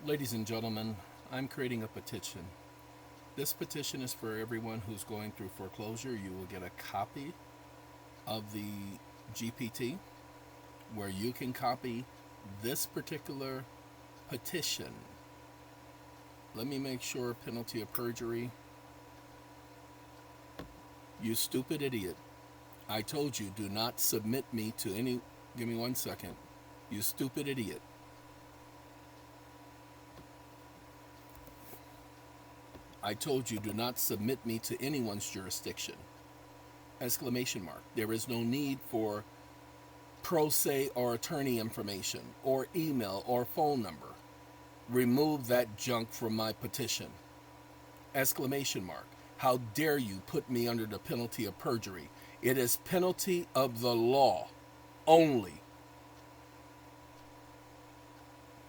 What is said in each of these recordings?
Ladies and gentlemen, I'm creating a petition. This petition is for everyone who's going through foreclosure. You will get a copy of the GPT where you can copy this particular petition. Let me make sure penalty of perjury. You stupid idiot. I told you, do not submit me to any... Give me 1 second. You stupid idiot. I told you, do not submit me to anyone's jurisdiction. Exclamation mark. There is no need for pro se or attorney information or email or phone number. Remove that junk from my petition. Exclamation mark. How dare you put me under the penalty of perjury? It is penalty of the law only.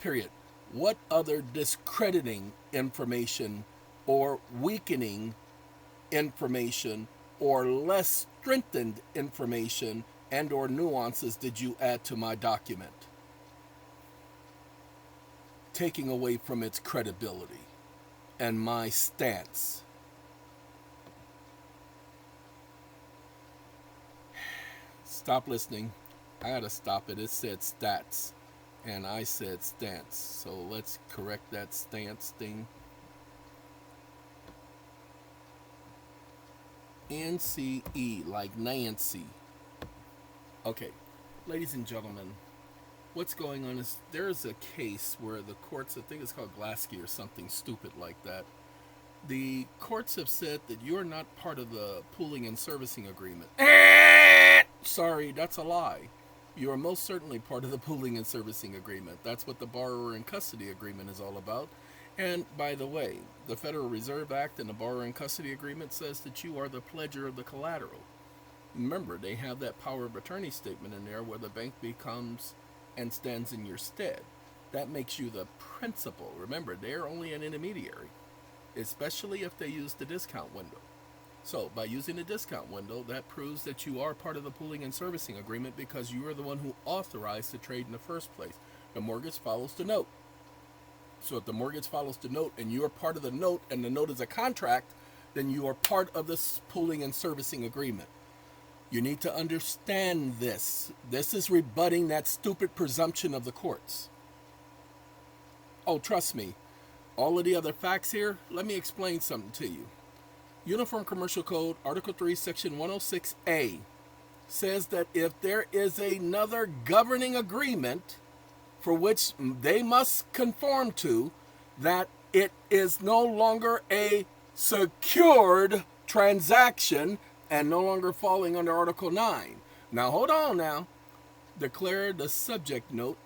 Period. What other discrediting information or weakening information or less strengthened information and or nuances did you add to my document, taking away from its credibility and my stance? Stop listening. I gotta stop it. It said stats and I said stance, so let's correct that stance thing. NCE, like Nancy. Okay, ladies and gentlemen, what's going on is there's a case where the courts, I think it's called Glaskey or something stupid like that. The courts have said that you're not part of the pooling and servicing agreement. Sorry, that's a lie. You are most certainly part of the pooling and servicing agreement. That's what the borrower in custody agreement is all about. And by the way, the Federal Reserve Act and the borrower in custody agreement says that you are the pledger of the collateral. Remember, they have that power of attorney statement in there where the bank becomes and stands in your stead. That makes you the principal. Remember, they're only an intermediary, especially if they use the discount window. So by using the discount window, that proves that you are part of the pooling and servicing agreement because you are the one who authorized the trade in the first place. The mortgage follows the note. So if the mortgage follows the note and you are part of the note and the note is a contract, then you are part of this pooling and servicing agreement. You need to understand this. This is rebutting that stupid presumption of the courts. Oh, trust me. All of the other facts here, let me explain something to you. Uniform Commercial Code, Article 3, Section 106A says that if there is another governing agreement for which they must conform to, that it is no longer a secured transaction and no longer falling under Article 9. Now, hold on now. Declare the subject note,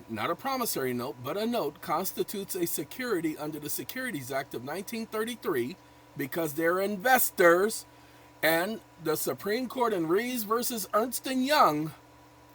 not a promissory note, but a note, constitutes a security under the Securities Act of 1933 because they're investors, and the Supreme Court in Reeves versus Ernst & Young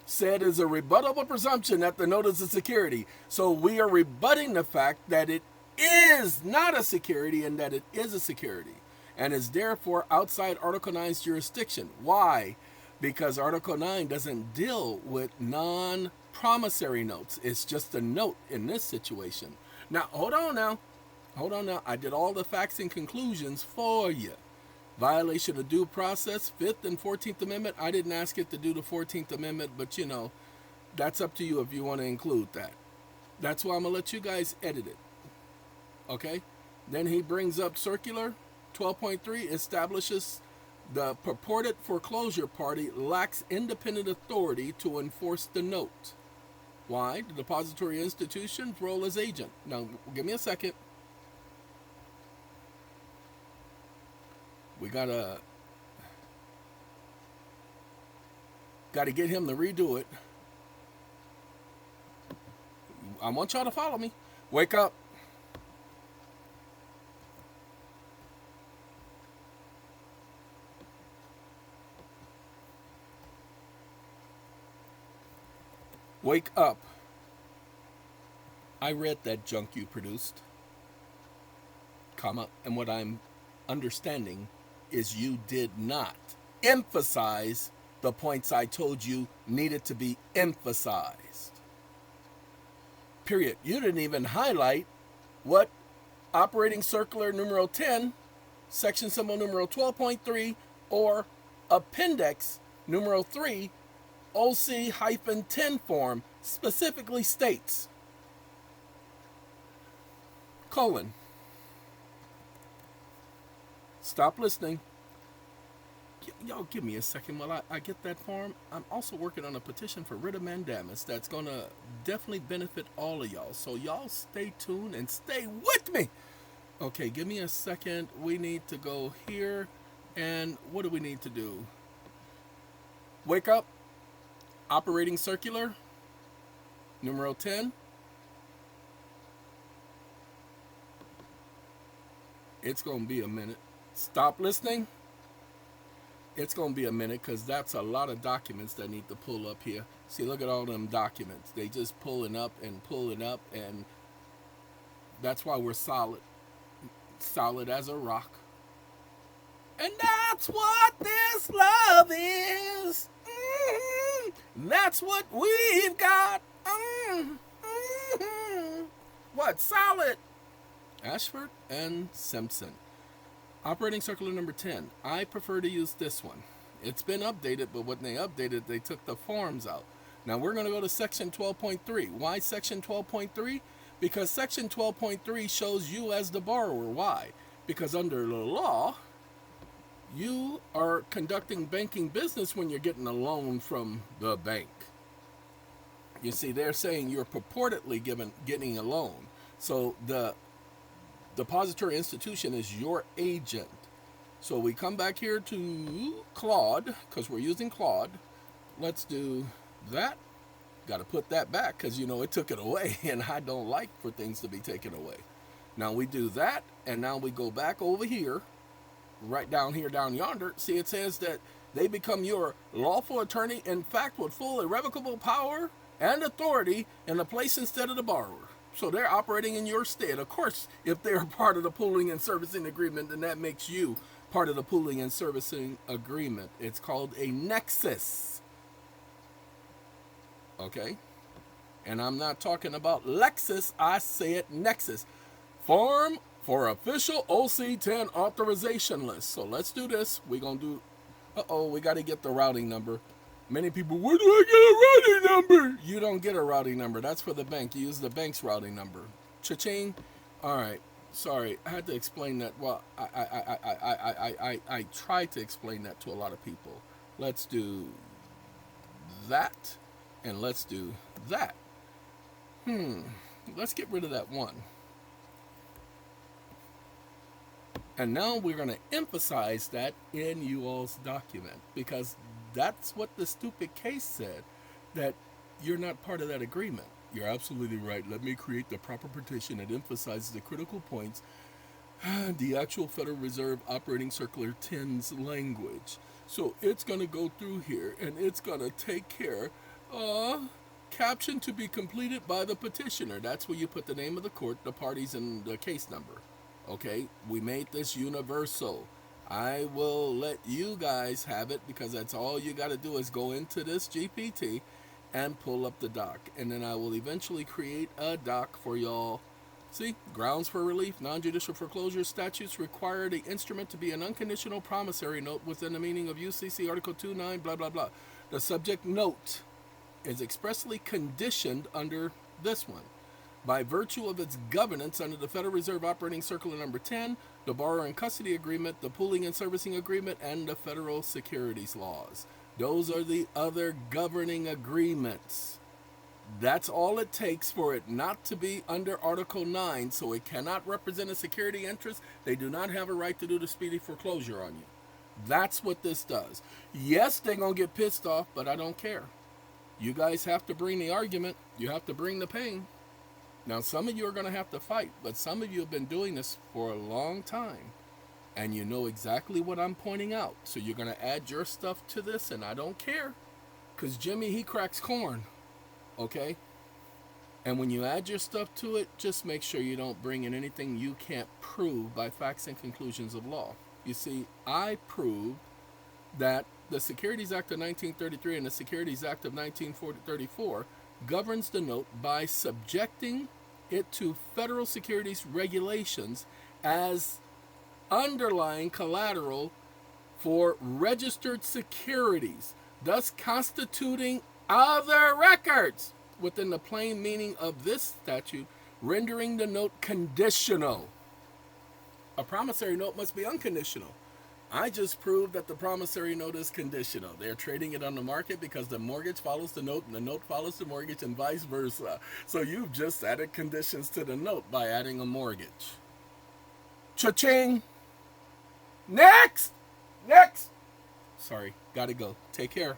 said is a rebuttable presumption that the note is a security. So we are rebutting the fact that it is not a security and that it is a security and is therefore outside Article 9's jurisdiction. Why? Because Article 9 doesn't deal with non-promissory notes. It's just a note in this situation. Now, hold on now. I did all the facts and conclusions for you. Violation of due process, 5th and 14th Amendment. I didn't ask it to do the 14th Amendment, but you know, that's up to you if you want to include that. That's why I'm going to let you guys edit it. Okay? Then he brings up circular 12.3, establishes the purported foreclosure party lacks independent authority to enforce the note. Why? The depository institution's role as agent. Now, give me a second. We gotta get him to redo it. I want y'all to follow me. Wake up. Wake up. I read that junk you produced, comma, and what I'm understanding is you did not emphasize the points I told you needed to be emphasized. Period. You didn't even highlight what operating circular numero 10, section symbol numero 12.3, or appendix numero 3, OC-10 form specifically states, colon. Stop listening. Y'all give me a second while I get that form. I'm also working on a petition for writ of mandamus that's going to definitely benefit all of y'all. So y'all stay tuned and stay with me. Okay, give me a second. We need to go here. And what do we need to do? Wake up. Operating circular. Numero 10. It's going to be a minute. Stop listening. It's going to be a minute because that's a lot of documents that need to pull up here. See, look at all them documents. They just pulling up, and that's why we're solid. Solid as a rock. And that's what this love is. That's what we've got. What? Solid. Ashford and Simpson. Operating circular number 10. I prefer to use this one. It's been updated, but when they updated, they took the forms out. Now we're going to go to section 12.3. Why section 12.3? Because section 12.3 shows you as the borrower. Why? Because under the law, you are conducting banking business when you're getting a loan from the bank. You see, they're saying you're purportedly getting a loan. So the depository institution is your agent. So we come back here to Claude, because we're using Claude. Let's do that. Got to put that back because, you know, it took it away, and I don't like for things to be taken away. Now we do that, and now we go back over here, right down here, down yonder. See, it says that they become your lawful attorney, in fact, with full irrevocable power and authority in a place instead of the borrower. So they're operating in your stead. Of course, if they're part of the pooling and servicing agreement, then that makes you part of the pooling and servicing agreement. It's called a nexus. Okay? And I'm not talking about Lexus. I said nexus. Form for official OC-10 authorization list. So let's do this. We're going to do... we got to get the routing number. Many people, where do I get a routing number? You don't get a routing number. That's for the bank. You use the bank's routing number. Cha-ching. All right. Sorry, I had to explain that. Well, I tried to explain that to a lot of people. Let's do that, and let's do that. Let's get rid of that one. And now we're going to emphasize that in you all's document, because that's what the stupid case said, that you're not part of that agreement. You're absolutely right. Let me create the proper petition that emphasizes the critical points, the actual Federal Reserve Operating Circular 10's language. So it's going to go through here, and it's going to take care of caption to be completed by the petitioner. That's where you put the name of the court, the parties, and the case number. Okay, we made this universal. I will let you guys have it because that's all you got to do is go into this GPT and pull up the doc. And then I will eventually create a doc for y'all. See, grounds for relief, non-judicial foreclosure statutes require the instrument to be an unconditional promissory note within the meaning of UCC Article 29, blah, blah, blah. The subject note is expressly conditioned under this one. By virtue of its governance under the Federal Reserve Operating Circular number 10, the borrower and custody agreement, the pooling and servicing agreement, and the federal securities laws. Those are the other governing agreements. That's all it takes for it not to be under Article 9, so it cannot represent a security interest. They do not have a right to do the speedy foreclosure on you. That's what this does. Yes, they're going to get pissed off, but I don't care. You guys have to bring the argument. You have to bring the pain. Now, some of you are going to have to fight, but some of you have been doing this for a long time, and you know exactly what I'm pointing out. So you're going to add your stuff to this, and I don't care, because Jimmy, he cracks corn, okay? And when you add your stuff to it, just make sure you don't bring in anything you can't prove by facts and conclusions of law. You see, I proved that the Securities Act of 1933 and the Securities Act of 1934 governs the note by subjecting it to federal securities regulations as underlying collateral for registered securities, thus constituting other records within the plain meaning of this statute, rendering the note conditional. A promissory note must be unconditional. I just proved that the promissory note is conditional. They're trading it on the market because the mortgage follows the note and the note follows the mortgage and vice versa. So you've just added conditions to the note by adding a mortgage. Cha-ching! Next! Next! Sorry, gotta go. Take care.